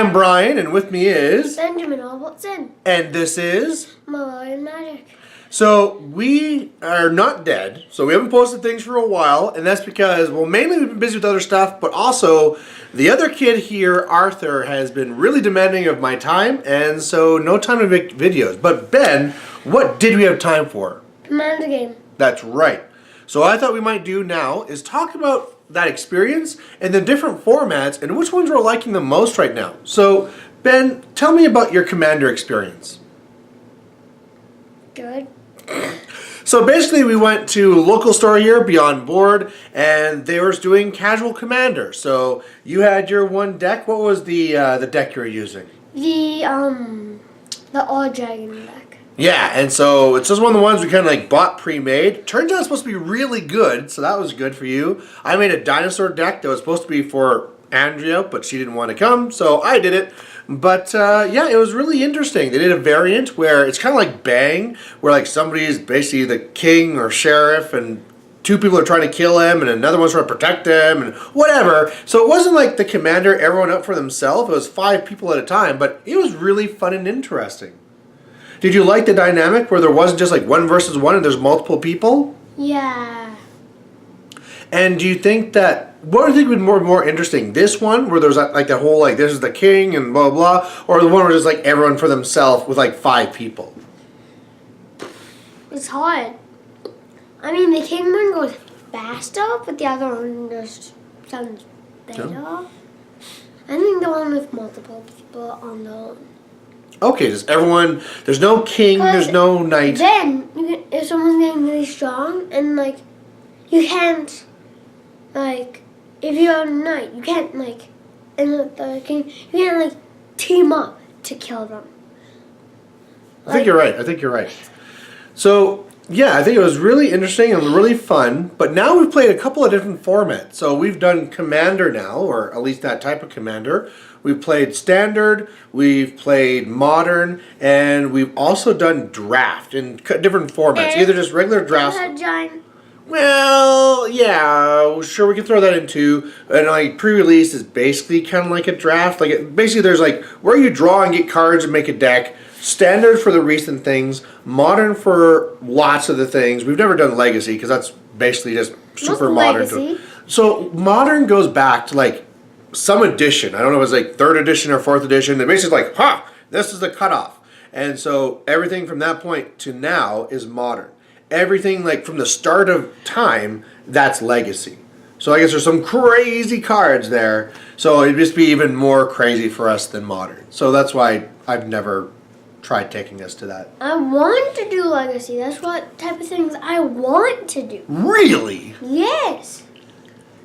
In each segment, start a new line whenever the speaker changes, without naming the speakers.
I'm Brian, and with me is...
Benjamin Albertson.
And this is...
Malloy Magic.
So, we are not dead, so we haven't posted things for a while, and that's because, well, mainly we've been busy with other stuff, but also, the other kid here, Arthur, has been really demanding of my time, and so no time to make videos. But Ben, what did we have time for?
Commander game.
That's right. So what I thought we might do now is talk about that experience and the different formats and which ones we're liking the most right now. So, Ben, tell me about your Commander experience.
Good.
So basically we went to a local store here, Beyond Board, and they were doing casual Commander. So you had your one deck. What was the deck you were using?
The All Dragon deck.
Yeah, and so it's just one of the ones we kind of like bought pre-made. Turns out it's supposed to be really good, so that was good for you. I made a dinosaur deck that was supposed to be for Andrea, but she didn't want to come, so I did it. But yeah, it was really interesting. They did a variant where it's kind of like Bang, where like somebody is basically the king or sheriff, and two people are trying to kill him, and another one's trying to protect him, and whatever. So it wasn't like the Commander, everyone up for themselves. It was 5 people at a time, but it was really fun and interesting. Did you like the dynamic where there wasn't just like 1 versus 1 and there's multiple people?
Yeah.
And do you think that, what do you think would be more interesting? This one where there's like the whole like this is the king and blah blah, or the one where there's like everyone for themselves with like 5 people?
It's hard. I mean, the king one goes faster, but the other one just sounds better.
Yeah.
I think the one with multiple people on the own.
Okay, does everyone, there's no king, there's no knight.
Then, if someone's getting really strong, and like, you can't, like, if you're a knight, you can't, like, and the king, you can't, like, team up to kill them.
I think you're right. I think you're right. So, yeah, I think it was really interesting and really fun. But now we've played a couple of different formats. So we've done Commander now, or at least that type of Commander. We've played Standard, we've played Modern, and we've also done Draft in different formats.
And
either just regular drafts.
Giant.
Well, yeah, sure, we can throw that into. And like pre-release is basically kind of like a draft. Like basically, there's like where you draw and get cards and make a deck. Standard for the recent things, Modern for lots of the things. We've never done Legacy because that's basically just super modern.
Legacy?
So Modern goes back to like some edition. I don't know if it's like 3rd edition or 4th edition. They're basically like, this is the cutoff. And so everything from that point to now is Modern. Everything like from the start of time, that's Legacy. So I guess there's some crazy cards there. So it'd just be even more crazy for us than Modern. So that's why I've never tried taking us to that.
I want to do Legacy. That's what type of things I want to do.
Really?
Yes.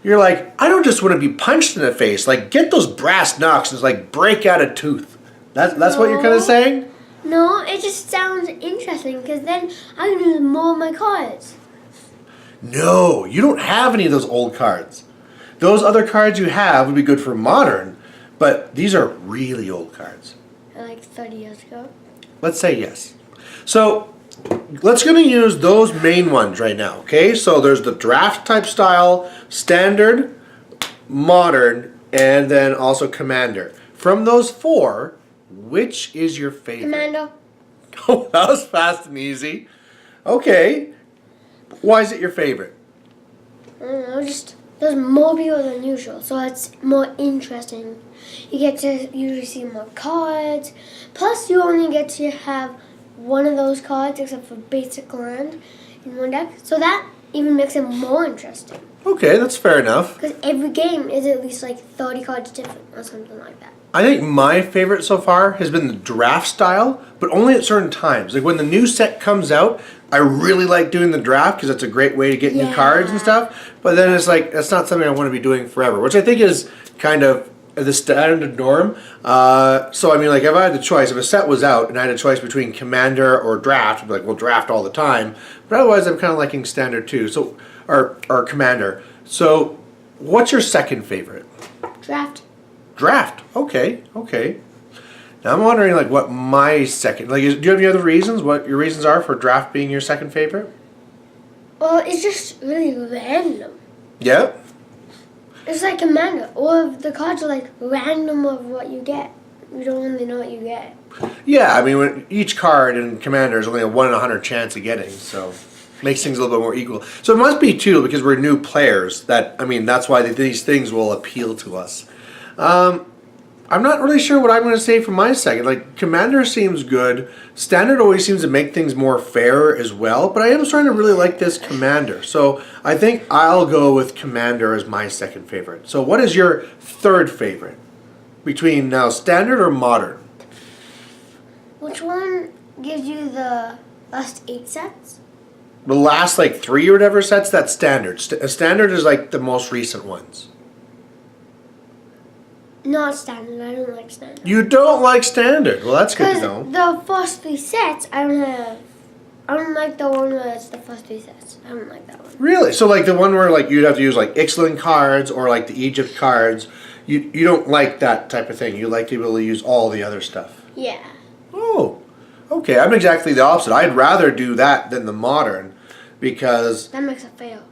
You're like, I don't just want to be punched in the face. Like, get those brass knucks and like break out a tooth. That's what you're kind of saying?
No, it just sounds interesting because then I can use more of my cards.
No, you don't have any of those old cards. Those other cards you have would be good for Modern, but these are really old cards.
Like 30 years ago.
Let's say yes. So let's gonna use those main ones right now, okay? So there's the draft type style, Standard, Modern, and then also Commander. From those 4, which is your favorite?
Commander.
Oh, that was fast and easy. Okay. Why is it your favorite?
I don't know, just there's more people than usual, so it's more interesting. You get to usually see more cards. Plus, you only get to have one of those cards, except for basic land, in one deck. So that even makes it more interesting.
Okay, that's fair enough.
Because every game is at least like 30 cards different or something like that.
I think my favorite so far has been the draft style, but only at certain times. Like when the new set comes out, I really like doing the draft because it's a great way to get new cards and stuff. But then it's like, that's not something I want to be doing forever, which I think is kind of the standard norm. So I mean, like if I had the choice, if a set was out and I had a choice between Commander or Draft, I'd be like, well, Draft all the time. But otherwise, I'm kind of liking Standard too. So or Commander. So what's your second favorite?
Draft.
Draft. Okay. Okay. Now I'm wondering like what my second, like do you have any other reasons? What your reasons are for Draft being your second favorite?
Well, it's just really random.
Yeah.
It's like Commander. All of the cards are like random of what you get. you don't really know what you get.
Yeah, I mean, each card in Commander is only a 1 in 100 chance of getting, so makes things a little bit more equal. So it must be too, because we're new players, that, I mean, that's why these things will appeal to us. I'm not really sure what I'm going to say for my second. Like, Commander seems good. Standard always seems to make things more fair as well, but I am starting to really like this Commander. So I think I'll go with Commander as my second favorite. So what is your third favorite? Between now Standard or Modern?
Which one gives you the last 8 sets?
The last like 3 or whatever sets, that's Standard. Standard is like the most recent ones.
Not Standard. I don't like Standard.
You don't like Standard. Well, that's good to
Because
know.
the first 3 sets, I don't have. I don't like the one where it's the first 3 sets. I don't like that one.
Really? So like the one where like you'd have to use like Ixalan cards or like the Egypt cards, you don't like that type of thing. You like to be able to use all the other stuff.
Yeah.
Oh, okay. I'm exactly the opposite. I'd rather do that than the Modern because
That makes it fail.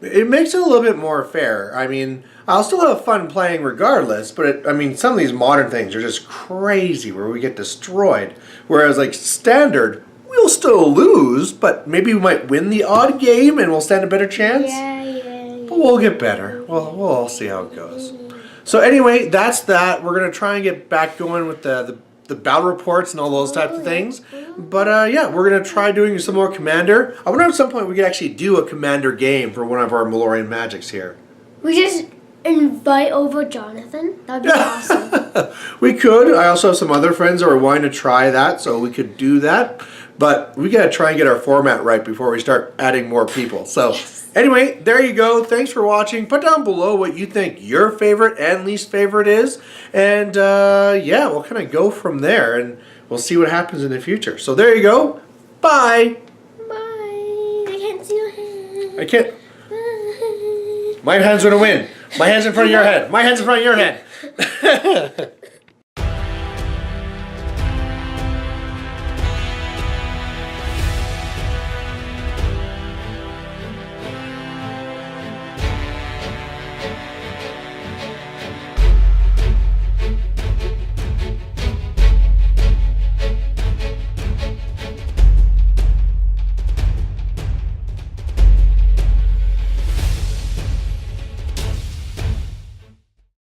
it makes it a little bit more fair. I mean, I'll still have fun playing regardless, but I mean, some of these modern things are just crazy where we get destroyed. Whereas like Standard, we'll still lose, but maybe we might win the odd game and we'll stand a better chance.
Yeah.
But we'll get better. We'll all see how it goes. So anyway, that's that. We're going to try and get back going with the battle reports and all those types of things. But yeah, we're going to try doing some more Commander. I wonder at some point we could actually do a Commander game for one of our Malorian Magics here.
We just invite over Jonathan. That'd be awesome.
We could. I also have some other friends who are wanting to try that, so we could do that. But we got to try and get our format right before we start adding more people. So anyway, there you go. Thanks for watching. Put down below what you think your favorite and least favorite is. And yeah, we'll kind of go from there and we'll see what happens in the future. So there you go. Bye.
Bye. I can't see your hand.
I can't.
Bye.
My hand's going to win. My hand's in front of your head. My hand's in front of your head.